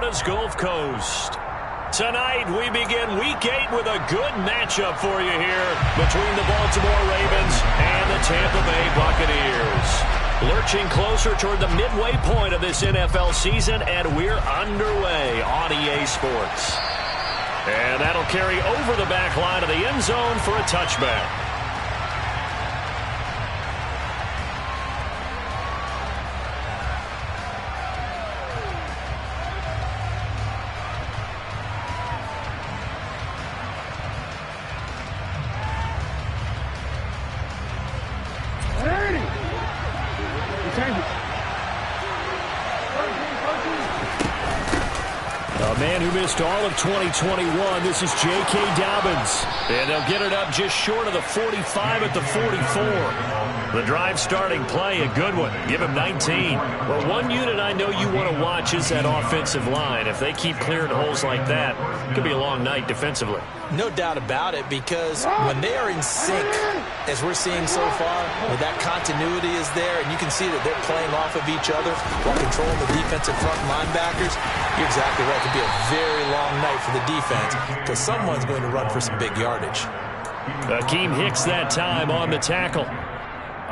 Florida's Gulf Coast. Tonight, we begin Week 8 with a good matchup for you here between the Baltimore Ravens and the Tampa Bay Buccaneers. Lurching closer toward the midway point of this NFL season, and we're underway on EA Sports. And that'll carry over the back line of the end zone for a touchback. A man who missed all of 2021, this is J.K. Dobbins. And they'll get it up just short of the 45 at the 44. The drive starting play, a good one. Give him 19. Well, one unit I know you want to watch is that offensive line. If they keep clearing holes like that, it could be a long night defensively. No doubt about it, because when they are in sync, as we're seeing so far, when that continuity is there, and you can see that they're playing off of each other while controlling the defensive front linebackers, you're exactly right. It could be a very long night for the defense because someone's going to run for some big yardage. Akeem Hicks that time on the tackle.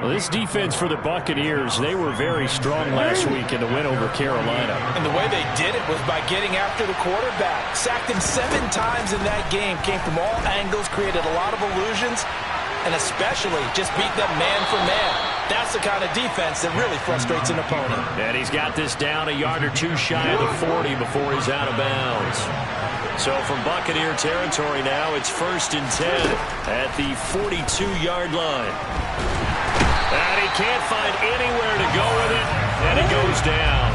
Well, this defense for the Buccaneers, they were very strong last week in the win over Carolina. And the way they did it was by getting after the quarterback. Sacked him 7 times in that game. Came from all angles, created a lot of illusions, and especially just beat them man for man. That's the kind of defense that really frustrates an opponent. And he's got this down a yard or two shy of the 40 before he's out of bounds. So from Buccaneer territory now, it's 1st and 10 at the 42-yard line. And he can't find anywhere to go with it, and he goes down.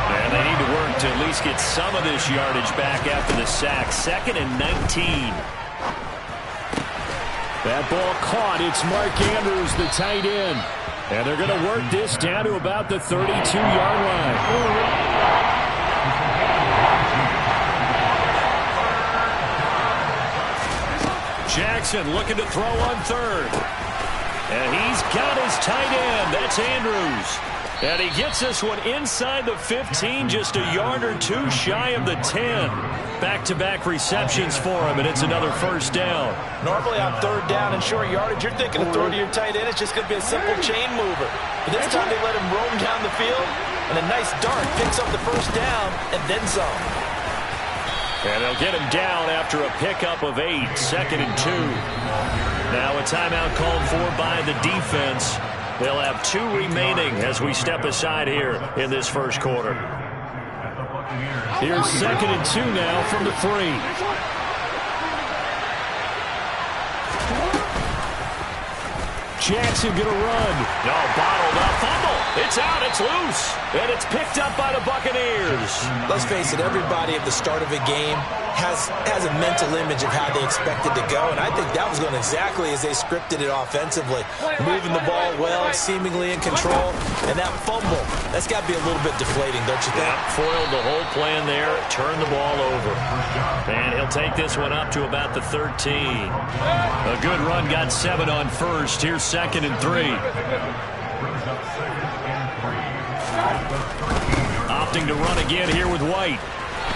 And they need to work to at least get some of this yardage back after the sack. 2nd and 19. That ball caught. It's Mark Andrews, the tight end. And they're going to work this down to about the 32-yard line. Jackson looking to throw on 3rd. And he's got his tight end. That's Andrews. And he gets this one inside the 15, just a yard or two shy of the 10. Back-to-back receptions for him, and it's another 1st down. Normally on 3rd down and short yardage, you're thinking of throw to your tight end. It's just going to be a simple chain mover. But this time they let him roam down the field, and a nice dart picks up the 1st down and then some. And they'll get him down after a pickup of 8, 2nd and 2. Now a timeout called for by the defense. They'll have 2 remaining as we step aside here in this first quarter. Here's 2nd and 2 now from the 3. Jackson going to run. No, bottled up. Fumble. It's out. It's loose. And it's picked up by the Buccaneers. Let's face it, everybody at the start of a game has a mental image of how they expect it to go, and I think that was going exactly as they scripted it offensively. Moving the ball well, seemingly in control, and that fumble, that's got to be a little bit deflating, don't you think? Yeah, foiled the whole plan there, turned the ball over. And he'll take this one up to about the 13. A good run, got 7 on 1st. Here's 2nd and 3. Opting to run again here with White.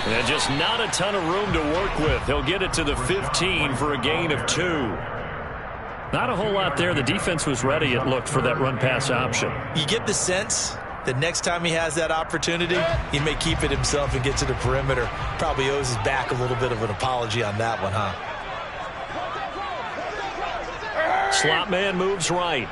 And just not a ton of room to work with. He'll get it to the 15 for a gain of 2. Not a whole lot there. The defense was ready, it looked, for that run-pass option. You get the sense that next time he has that opportunity, he may keep it himself and get to the perimeter. Probably owes his back a little bit of an apology on that one, huh? Slot man moves right.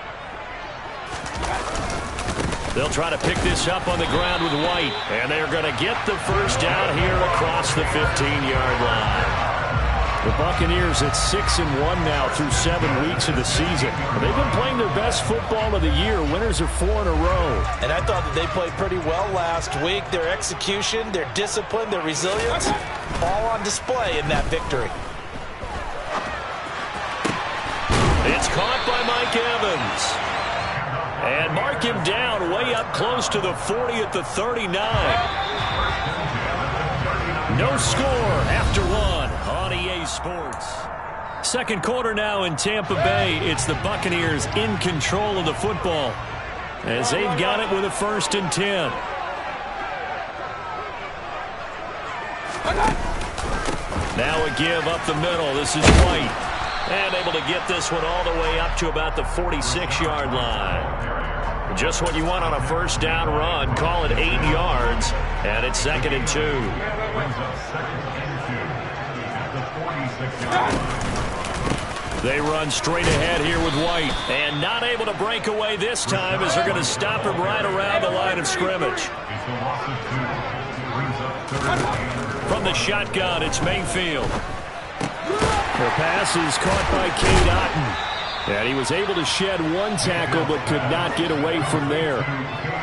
They'll try to pick this up on the ground with White. And they're going to get the 1st down here across the 15-yard line. The Buccaneers at 6-1 now through 7 weeks of the season. They've been playing their best football of the year. Winners of 4 in a row. And I thought that they played pretty well last week. Their execution, their discipline, their resilience, all on display in that victory. It's caught by Mike Evans. And mark him down way up close to the 40 at the 39. No score after 1 on EA Sports. Second quarter now in Tampa Bay. It's the Buccaneers in control of the football as they've got it with a 1st and 10. Now a give up the middle. This is White. And able to get this one all the way up to about the 46-yard line. Just what you want on a first down run. Call it 8 yards. And it's 2nd and 2. They run straight ahead here with White. And not able to break away this time as they're going to stop him right around the line of scrimmage. From the shotgun, it's Mayfield. The pass is caught by Cade Otton. And he was able to shed one tackle but could not get away from there.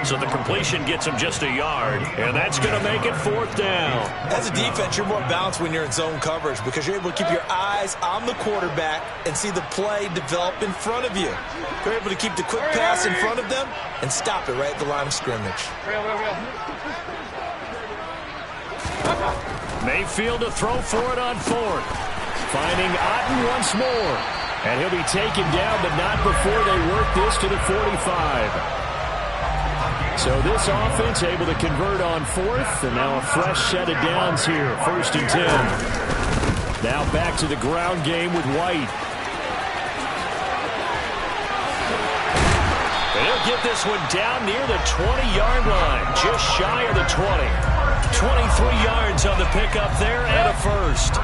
So the completion gets him just a yard, and that's going to make it 4th down. As a defense, you're more balanced when you're in zone coverage because you're able to keep your eyes on the quarterback and see the play develop in front of you. You're able to keep the quick pass in front of them and stop it right at the line of scrimmage. Mayfield to throw for it on 4th. Finding Otton once more. And he'll be taken down, but not before they work this to the 45. So this offense able to convert on 4th, and now a fresh set of downs here. 1st and 10. Now back to the ground game with White. And he'll get this one down near the 20-yard line, just shy of the 20. 23 yards on the pickup there and a first.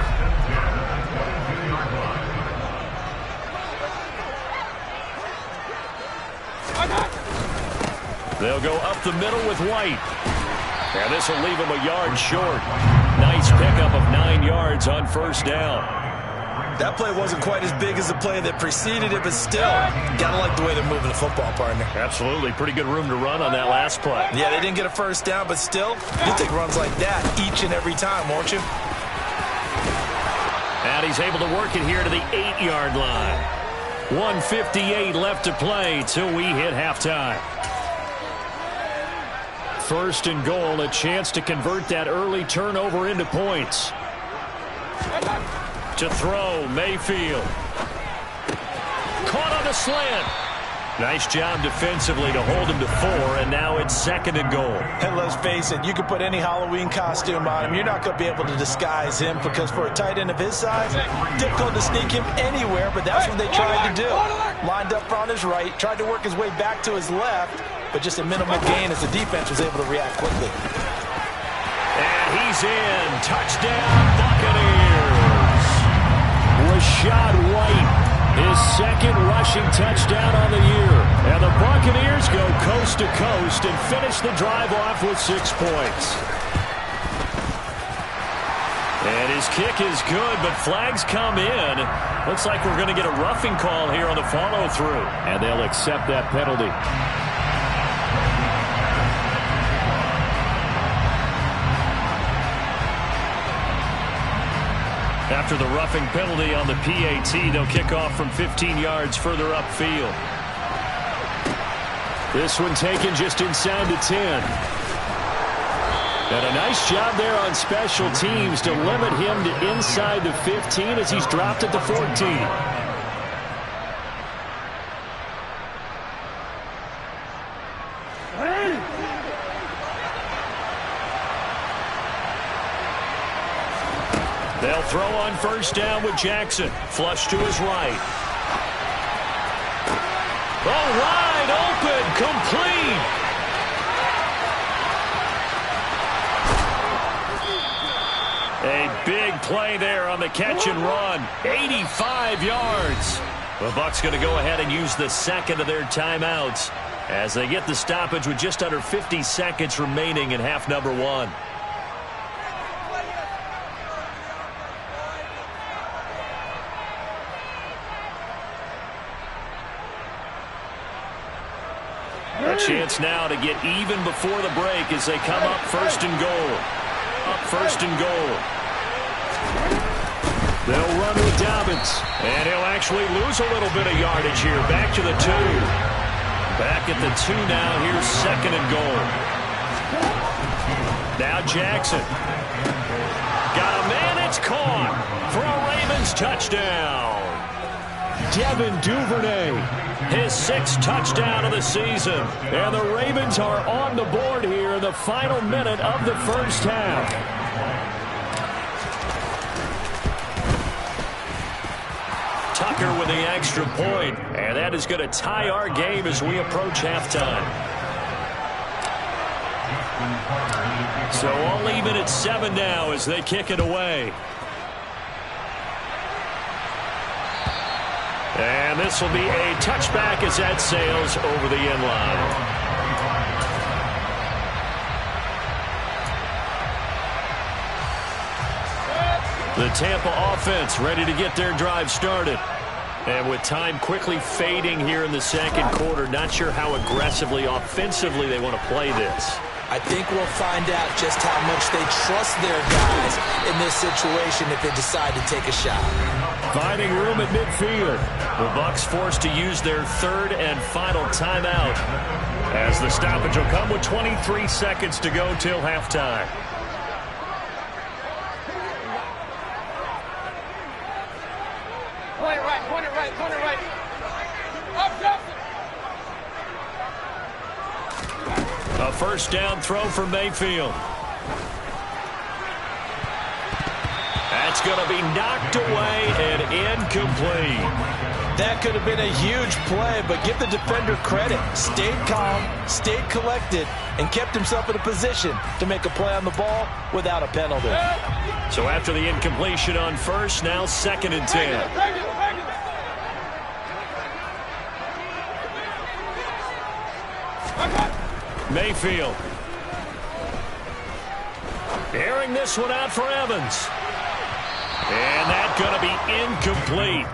They'll go up the middle with White. And this will leave him a yard short. Nice pickup of 9 yards on 1st down. That play wasn't quite as big as the play that preceded it, but still, gotta like the way they're moving the football, partner. Absolutely. Pretty good room to run on that last play. Yeah, they didn't get a first down, but still, you take runs like that each and every time, won't you? And he's able to work it here to the 8-yard line. 1:58 left to play till we hit halftime. 1st and goal, a chance to convert that early turnover into points. To throw, Mayfield. Caught on the slant. Nice job defensively to hold him to 4, and now it's 2nd and goal. And let's face it, you can put any Halloween costume on him. You're not going to be able to disguise him because for a tight end of his size, difficult to sneak him anywhere, but that's what they tried to do. Lined up on his right, tried to work his way back to his left, but just a minimal gain as the defense was able to react quickly. And he's in. Touchdown, Buccaneers. Rachaad White, his 2nd rushing touchdown on the year. And the Buccaneers go coast to coast and finish the drive off with 6 points. And his kick is good, but flags come in. Looks like we're going to get a roughing call here on the follow-through. And they'll accept that penalty. After the roughing penalty on the PAT, they'll kick off from 15 yards further upfield. This one taken just inside the 10. And a nice job there on special teams to limit him to inside the 15 as he's dropped at the 14. They'll throw on 1st down with Jackson. Flush to his right. Oh, wide open, complete. A big play there on the catch and run. 85 yards. The Bucs going to go ahead and use the 2nd of their timeouts as they get the stoppage with just under 50 seconds remaining in half number 1. A chance now to get even before the break as they come up 1st and goal. Up 1st and goal. They'll run with Dobbins. And he'll actually lose a little bit of yardage here. Back to the 2. Back at the 2 now. Here's 2nd and goal. Now Jackson. Got a man. It's caught for a Ravens touchdown. Devin Duvernay, his 6th touchdown of the season. And the Ravens are on the board here in the final minute of the first half. Walker with the extra point, and that is going to tie our game as we approach halftime. So all even at 7 now as they kick it away. And this will be a touchback as that sails over the end line. The Tampa offense ready to get their drive started. And with time quickly fading here in the second quarter, not sure how aggressively, offensively they want to play this. I think we'll find out just how much they trust their guys in this situation if they decide to take a shot. Finding room at midfield. The Bucs forced to use their third and final timeout as the stoppage will come with 23 seconds to go till halftime. Point it right. Up. A first down throw for Mayfield. That's going to be knocked away and incomplete. That could have been a huge play, but give the defender credit. Stayed calm, stayed collected, and kept himself in a position to make a play on the ball without a penalty. So after the incompletion on first, now 2nd and 10. Mayfield. Airing this one out for Evans. And that's going to be incomplete.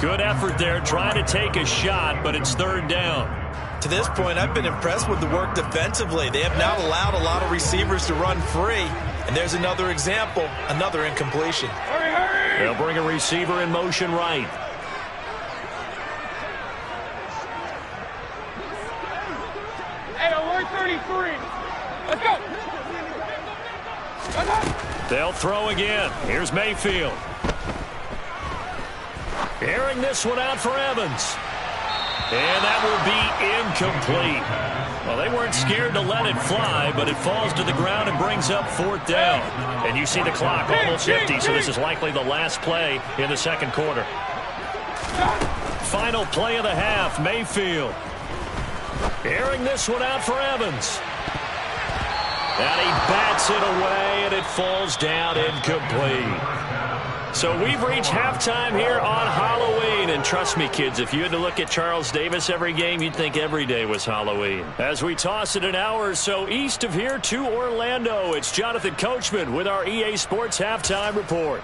Good effort there trying to take a shot, but it's 3rd down. To this point, I've been impressed with the work defensively. They have now allowed a lot of receivers to run free. And there's another example, another incompletion. Hurry. They'll bring a receiver in motion right. Hey, 33. Let's go. They'll throw again. Here's Mayfield. Airing this one out for Evans. And that will be incomplete. Well, they weren't scared to let it fly, but it falls to the ground and brings up 4th down. And you see the clock almost empty, so this is likely the last play in the second quarter. Final play of the half, Mayfield. Airing this one out for Evans. And he bats it away, and it falls down incomplete. So we've reached halftime here on Halloween. And trust me, kids, if you had to look at Charles Davis every game, you'd think every day was Halloween. As we toss it an hour or so east of here to Orlando, it's Jonathan Coachman with our EA Sports Halftime Report.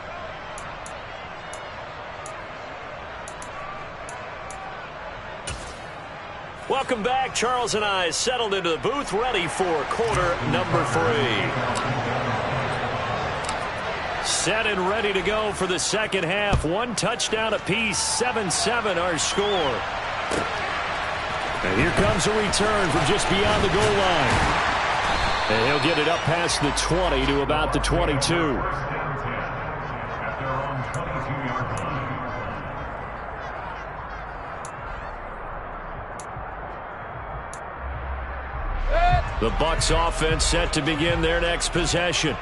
Welcome back. Charles and I settled into the booth, ready for quarter number 3. Set and ready to go for the second half. 1 touchdown apiece, 7-7 our score. And here comes a return from just beyond the goal line. And he'll get it up past the 20 to about the 22. The Bucs offense set to begin their next possession.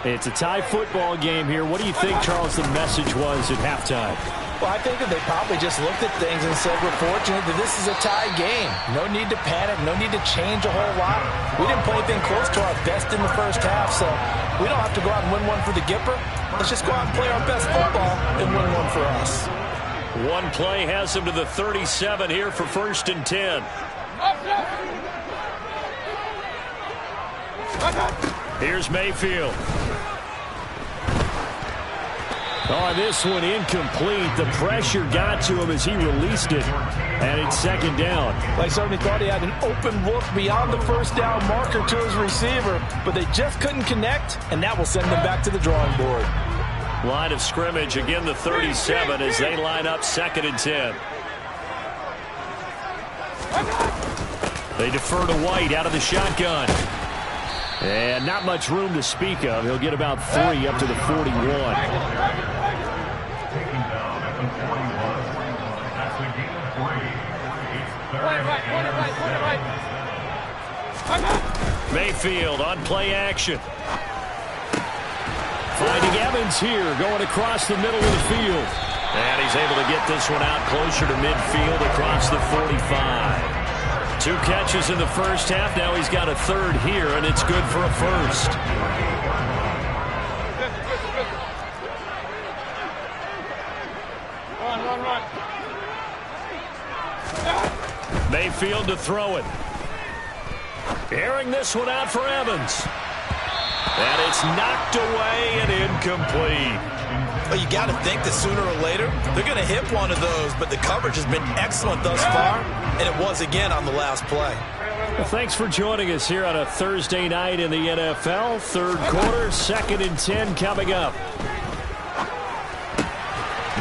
It's a tie football game here. What do you think, Charles, the message was at halftime? Well, I think that they probably just looked at things and said, we're fortunate that this is a tie game. No need to panic. No need to change a whole lot. We didn't play anything close to our best in the first half, so we don't have to go out and win one for the Gipper. Let's just go out and play our best football and win one for us. One play has them to the 37 here for 1st and 10. Here's Mayfield. On this one, incomplete. The pressure got to him as he released it, and it's 2nd down. They certainly thought he had an open look beyond the first down marker to his receiver, but they just couldn't connect, and that will send them back to the drawing board. Line of scrimmage, again the 37 as they line up 2nd and 10. They defer to White out of the shotgun. And not much room to speak of. He'll get about 3 up to the 41. Mayfield on play action. Finding Evans here, going across the middle of the field. And he's able to get this one out closer to midfield across the 45. 2 catches in the first half. Now he's got a third here, and it's good for a first. Run. Mayfield to throw it. Airing this one out for Evans. And it's knocked away and incomplete. Well, you got to think that sooner or later they're going to hit one of those, but the coverage has been excellent thus far, and it was again on the last play. Well, thanks for joining us here on a Thursday night in the NFL. Third quarter, 2nd and 10 coming up.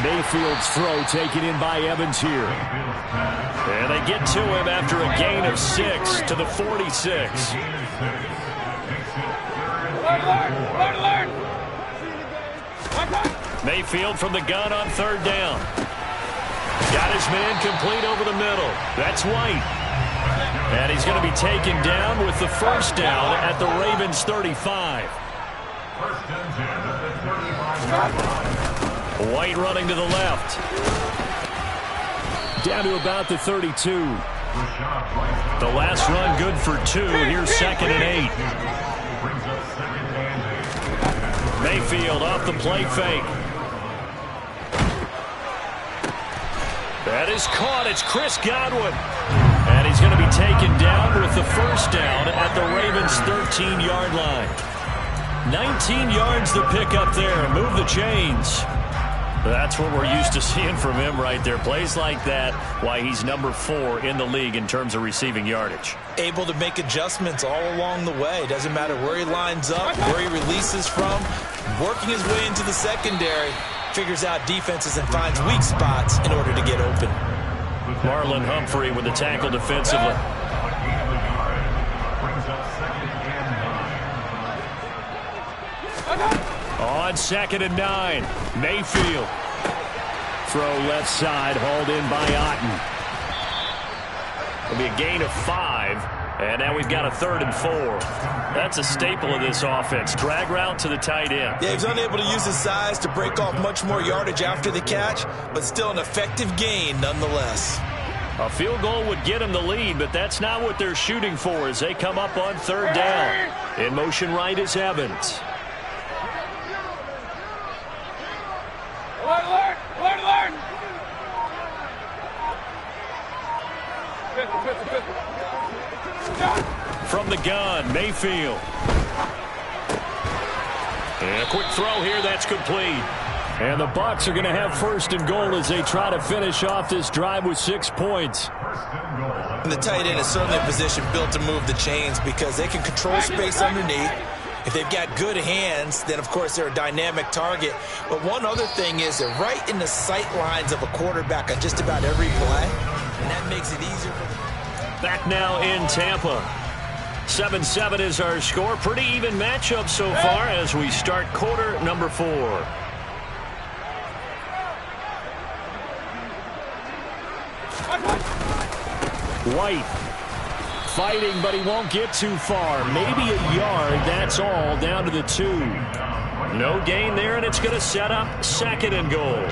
Mayfield's throw taken in by Evans here. And they get to him after a gain of 6 to the 46. Learn. Mayfield from the gun on 3rd down. Got his man complete over the middle. That's White. And he's going to be taken down with the first down at the Ravens 35. White running to the left. Down to about the 32. The last run good for 2. Here's 2nd and 8. Mayfield off the play fake. That is caught. It's Chris Godwin. And he's going to be taken down with the first down at the Ravens' 13-yard line. 19 yards to pick up there. Move the chains. That's what we're used to seeing from him right there. Plays like that, why he's number 4 in the league in terms of receiving yardage. Able to make adjustments all along the way. Doesn't matter where he lines up, where he releases from. Working his way into the secondary. Figures out defenses and finds weak spots in order to get open. Marlon Humphrey with the tackle defensively. On 2nd and 9, Mayfield. Throw left side, hauled in by Otten. It'll be a gain of 5, and now we've got a 3rd and 4. That's a staple of this offense. Drag route to the tight end. Yeah, he's unable to use his size to break off much more yardage after the catch, but still an effective gain nonetheless. A field goal would get him the lead, but that's not what they're shooting for as they come up on 3rd down. In motion right is Evans. Learn. From the gun, Mayfield. And a quick throw here, that's complete. And the Bucs are going to have 1st and goal as they try to finish off this drive with 6 points. And the tight end is certainly a position built to move the chains because they can control space underneath. If they've got good hands, then of course they're a dynamic target. But one other thing is they're right in the sight lines of a quarterback on just about every play. And that makes it easier for them. Back now in Tampa. 7-7 is our score. Pretty even matchup so far as we start quarter number 4. White fighting, but he won't get too far. Maybe a yard, that's all, down to the 2. No gain there, and it's going to set up 2nd and goal.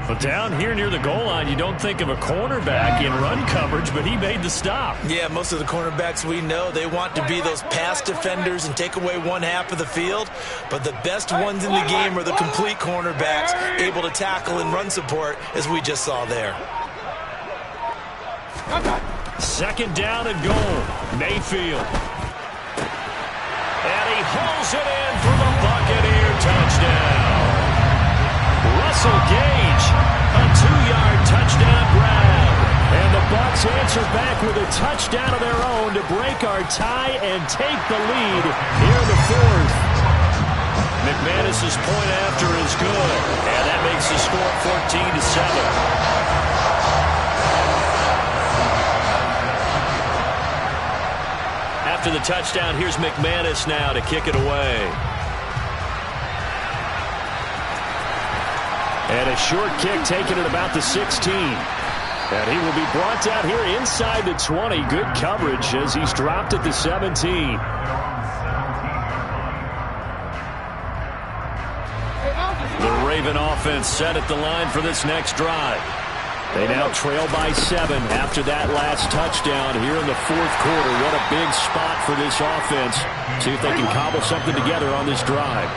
But down here near the goal line, you don't think of a cornerback in run coverage, but he made the stop. Yeah, most of the cornerbacks we know, they want to be those pass defenders and take away one half of the field. But the best ones in the game are the complete cornerbacks, able to tackle and run support, as we just saw there. 2nd down and goal. Mayfield. And he hauls it in for the Buccaneer touchdown. Russell Gage, a 2-yard touchdown grab. And the Bucs answer back with a touchdown of their own to break our tie and take the lead here in the 4th. McManus's point after is good. And that makes the score 14-7. After the touchdown, here's McManus now to kick it away. And a short kick taken at about the 16. And he will be brought down here inside the 20. Good coverage as he's dropped at the 17. The Raven offense set at the line for this next drive. They now trail by 7 after that last touchdown here in the fourth quarter. What a big spot for this offense. See if they can cobble something together on this drive.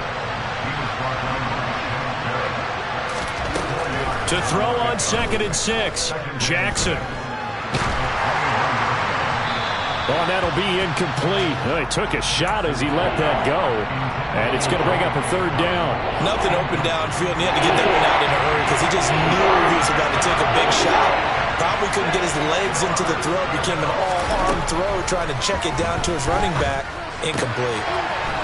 To throw on 2nd and 6, Jackson. Oh, that'll be incomplete. Oh, he took a shot as he let that go. And it's going to bring up a 3rd down. Nothing open downfield, and he had to get that one out in a hurry because he just knew he was about to take a big shot. Probably couldn't get his legs into the throw. Became an all-arm throw, trying to check it down to his running back. Incomplete.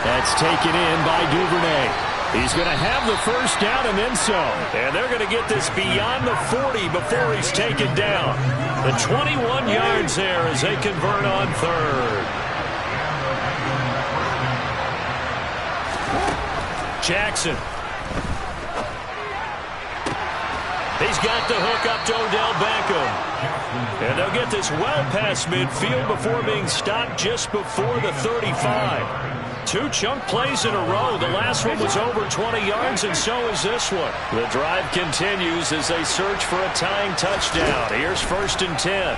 That's taken in by Duvernay. He's going to have the 1st down and then some. And they're going to get this beyond the 40 before he's taken down. The 21 yards there as they convert on 3rd. Jackson. He's got the hook up to Odell Beckham. And they'll get this well past midfield before being stopped just before the 35. 2 chunk plays in a row. The last one was over 20 yards, and so is this one. The drive continues as they search for a tying touchdown. Here's 1st and 10.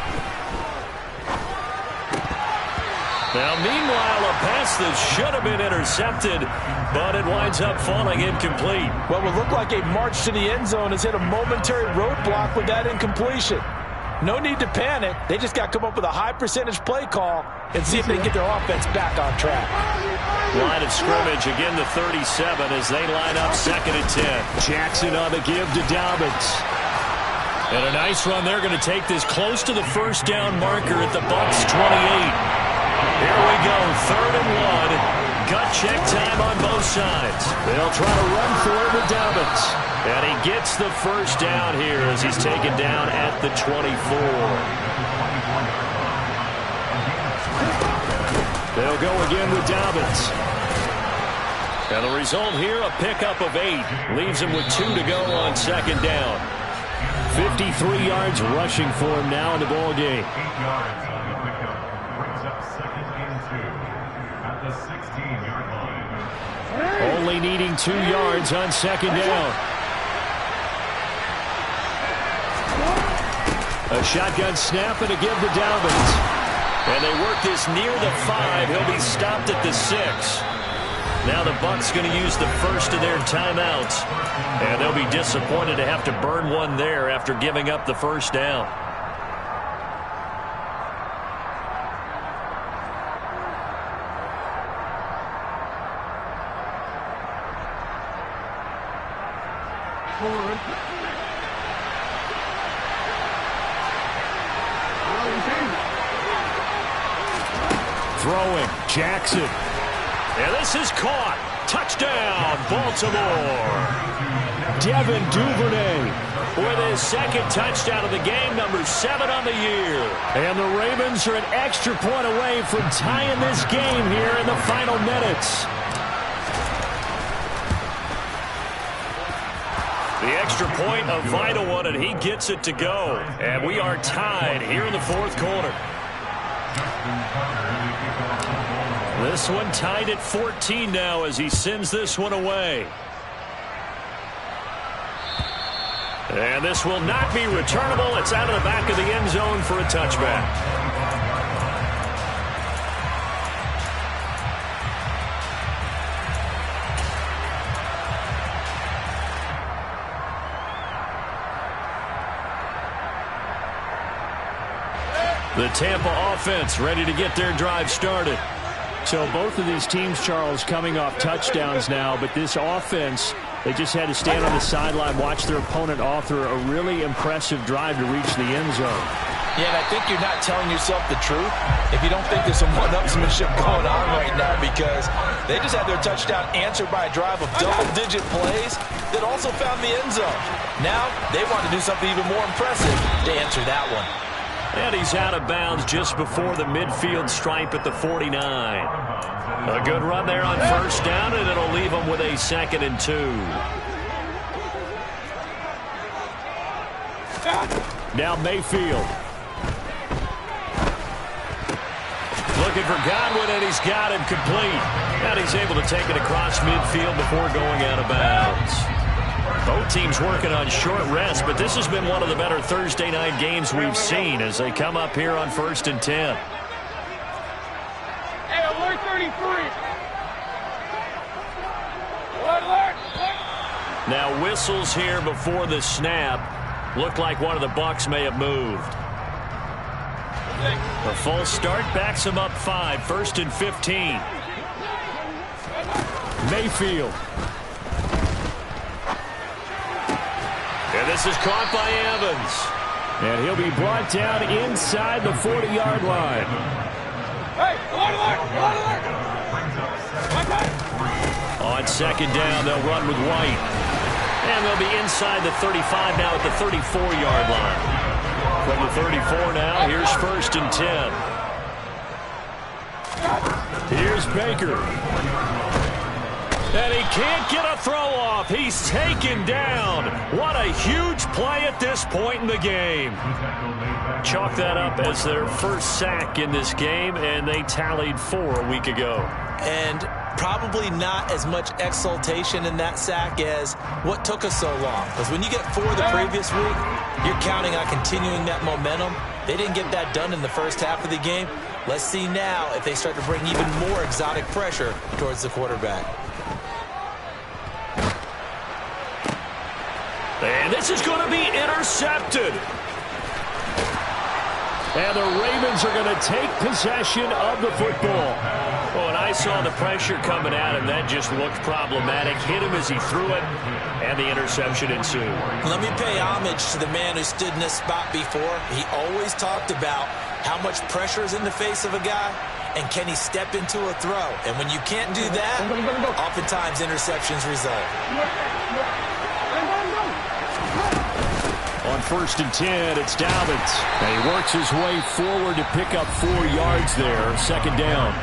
Now, meanwhile, a pass that should have been intercepted, but it winds up falling incomplete. What would look like a march to the end zone has hit a momentary roadblock with that incompletion. No need to panic. They just got to come up with a high percentage play call and see if they can get their offense back on track. Line of scrimmage, again the 37 as they line up 2nd and 10. Jackson on the give to Dobbins. And a nice run. They're going to take this close to the 1st down marker at the Bucs 28. Here we go, 3rd and 1. Gut check time on both sides. They'll try to run for it with Dobbins. And he gets the 1st down here as he's taken down at the 24. They'll go again with Dobbins. And the result here, a pickup of 8. Leaves him with 2 to go on 2nd down. 53 yards rushing for him now in the ball game. 8 yards on the pickup. Brings up 2nd and 2 at the 16-yard line. Only needing 2 yards on 2nd down. A shotgun snap and a give to Dobbins. And they work this near the 5. He'll be stopped at the 6. Now the Bucs going to use the 1st of their timeouts. And they'll be disappointed to have to burn one there after giving up the 1st down. Throwing, Jackson. And this is caught. Touchdown, Baltimore. Devin Duvernay with his 2nd touchdown of the game, number 7 on the year. And the Ravens are an extra point away from tying this game here in the final minutes. The extra point, a vital one, and he gets it to go. And we are tied here in the 4th quarter. This one tied at 14 now as he sends this one away. And this will not be returnable. It's out of the back of the end zone for a touchback. The Tampa offense ready to get their drive started. So both of these teams, Charles, coming off touchdowns now, but this offense, they just had to stand on the sideline, watch their opponent author a really impressive drive to reach the end zone. Yeah, and I think you're not telling yourself the truth if you don't think there's some one-upsmanship going on right now, because they just had their touchdown answered by a drive of double-digit plays that also found the end zone. Now they want to do something even more impressive to answer that one. And he's out of bounds just before the midfield stripe at the 49. A good run there on 1st down, and it'll leave him with a 2nd and 2. Now Mayfield. Looking for Godwin, and he's got him complete. And he's able to take it across midfield before going out of bounds. Both teams working on short rest, but this has been one of the better Thursday night games we've seen as they come up here on 1st and 10. Hey, alert 33. Alert. Now whistles here before the snap. Looked like one of the Bucs may have moved. The full start backs him up 5, 1st and 15. Mayfield. And this is caught by Evans. And he'll be brought down inside the 40-yard line. Hey, alert. On 2nd down, they'll run with White. And they'll be inside the 35 now at the 34-yard line. From the 34 now, here's 1st and 10. Here's Baker. And he can't get a throw off. He's taken down. What a huge play at this point in the game. Chalk that up as their first sack in this game, and they tallied 4 a week ago. And probably not as much exultation in that sack as what took us so long. Because when you get 4 the previous week, you're counting on continuing that momentum. They didn't get that done in the first half of the game. Let's see now if they start to bring even more exotic pressure towards the quarterback. And this is going to be intercepted. And the Ravens are going to take possession of the football. Well, when I saw the pressure coming at him, that just looked problematic. Hit him as he threw it, and the interception ensued. Let me pay homage to the man who stood in this spot before. He always talked about how much pressure is in the face of a guy, and can he step into a throw. And when you can't do that, oftentimes interceptions result. On 1st and 10, it's Dobbins. And he works his way forward to pick up 4 yards there. 2nd down.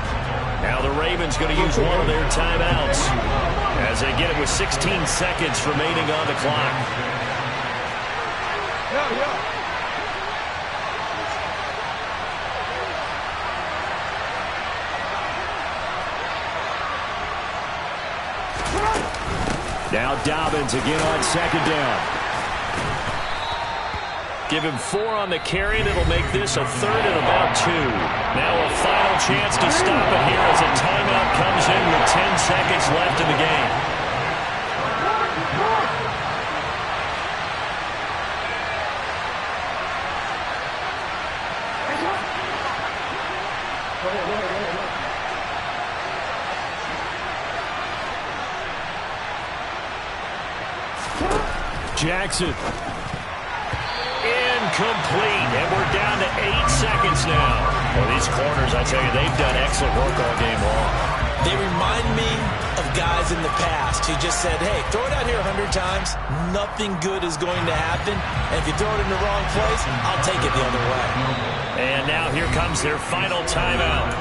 Now the Ravens going to use one of their timeouts as they get it with 16 seconds remaining on the clock. Now Dobbins again on 2nd down. Give him 4 on the carry, and it'll make this a 3rd and about 2. Now a final chance to stop it here as a timeout comes in with 10 seconds left in the game. Jackson. Incomplete, and we're down to 8 seconds now. Well, these corners, I tell you, they've done excellent work all game long. They remind me of guys in the past who just said, hey, throw it out here 100 times. Nothing good is going to happen. And if you throw it in the wrong place, I'll take it the other way. And now here comes their final timeout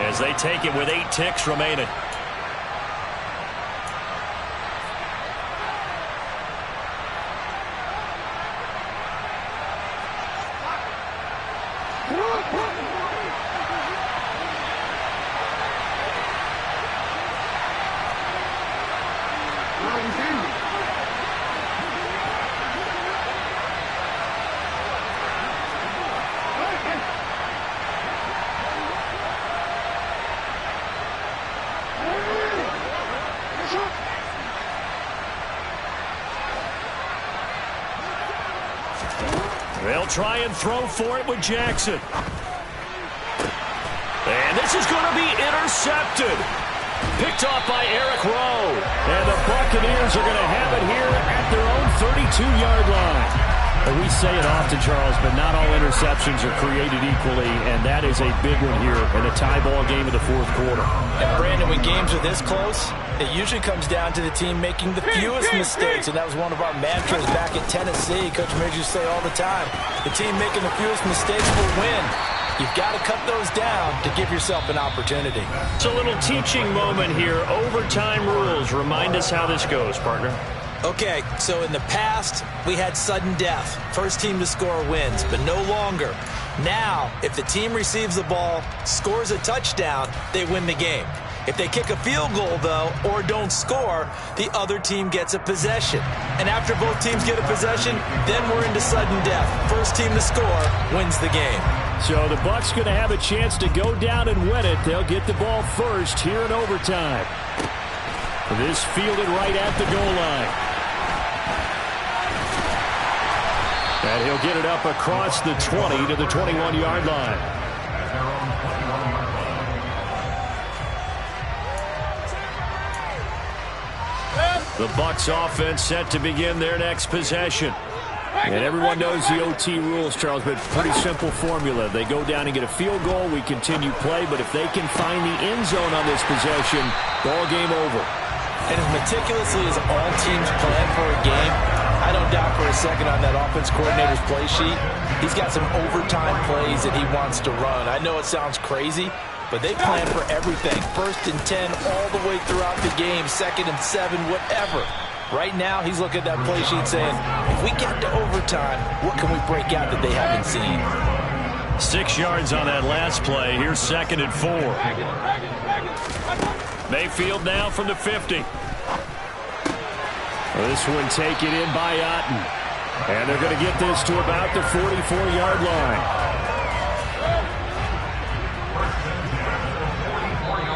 as they take it with 8 ticks remaining. They'll try and throw for it with Jackson. And this is going to be intercepted. Picked off by Eric Rowe. And the Buccaneers are going to have it here at their own 32-yard line. And we say it often, Charles, but not all interceptions are created equally, and that is a big one here in a tie ball game of the 4th quarter. And Brandon, when games are this close, it usually comes down to the team making the fewest mistakes, and that was one of our mantras back at Tennessee. Coach Midge used to say all the time, the team making the fewest mistakes will win. You've got to cut those down to give yourself an opportunity. It's a little teaching moment here. Overtime rules. Remind us how this goes, partner. Okay, so in the past, we had sudden death. First team to score wins, but no longer. Now, if the team receives the ball, scores a touchdown, they win the game. If they kick a field goal, though, or don't score, the other team gets a possession. And after both teams get a possession, then we're into sudden death. First team to score wins the game. So the Bucs going to have a chance to go down and win it. They'll get the ball first here in overtime. This fielded right at the goal line. And he'll get it up across the 20 to the 21-yard line. The Bucs offense set to begin their next possession. And everyone knows the OT rules, Charles, but pretty simple formula. They go down and get a field goal, we continue play, but if they can find the end zone on this possession, ball game over. And as meticulously as all teams plan for a game, I don't doubt for a second on that offense coordinator's play sheet, he's got some overtime plays that he wants to run. I know it sounds crazy, but they plan for everything. 1st and 10 all the way throughout the game, 2nd and 7, whatever. Right now, he's looking at that play sheet saying, if we get to overtime, what can we break out that they haven't seen? 6 yards on that last play. Here's 2nd and 4. Mayfield now from the 50. This one taken in by Otten. And they're going to get this to about the 44-yard line.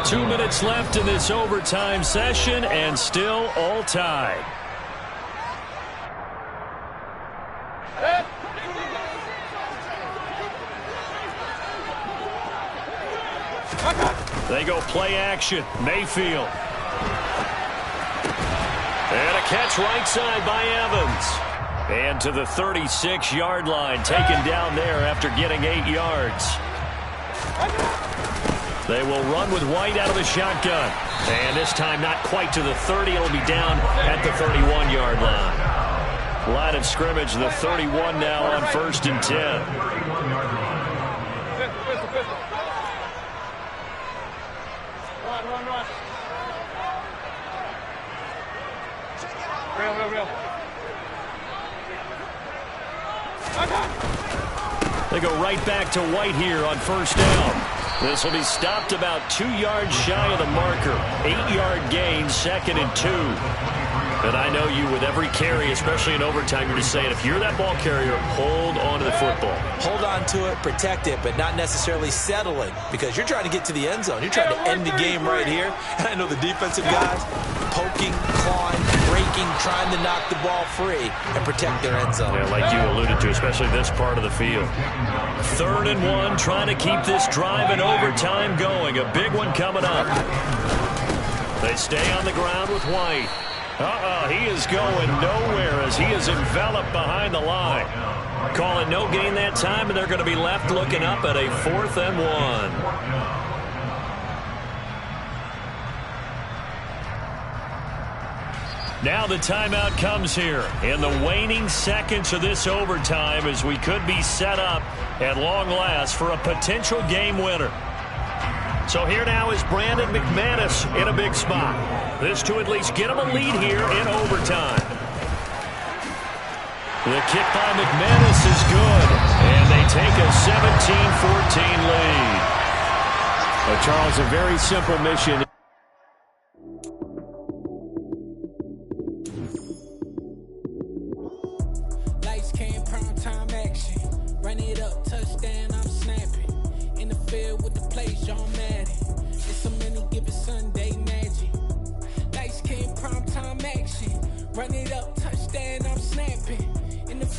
2 minutes left in this overtime session, and still all tied. They go play action. Mayfield. And a catch right side by Evans. And to the 36-yard line, taken down there after getting 8 yards. They will run with White out of the shotgun. And this time not quite to the 30. It'll be down at the 31-yard line. Line of scrimmage, the 31 now on 1st and 10. They go right back to White here on 1st down. This will be stopped about 2 yards shy of the marker. 8-yard gain, 2nd and 2. And I know you with every carry, especially in overtime, you're just saying if you're that ball carrier, hold on to the football. Hold on to it, protect it, but not necessarily settling because you're trying to get to the end zone. You're trying to end the game right here. And I know the defensive guys poking, clawing, breaking, trying to knock the ball free and protect their end zone. Yeah, like you alluded to, especially this part of the field. 3rd and 1, trying to keep this drive in overtime going. A big one coming up. They stay on the ground with White. He is going nowhere as he is enveloped behind the line. Calling no gain that time, and they're going to be left looking up at a 4th and 1. Now the timeout comes here in the waning seconds of this overtime as we could be set up at long last for a potential game winner. So here now is Brandon McManus in a big spot. This to at least get him a lead here in overtime. The kick by McManus is good, and they take a 17-14 lead. Well, Charles, a very simple mission. Lights came, prime time action. Run it up, touchdown, I'm snapping. In the field with the play, John Madden. It's a many given Sunday magic. Lights came, prime time action. Run it up, touchdown, I'm snapping.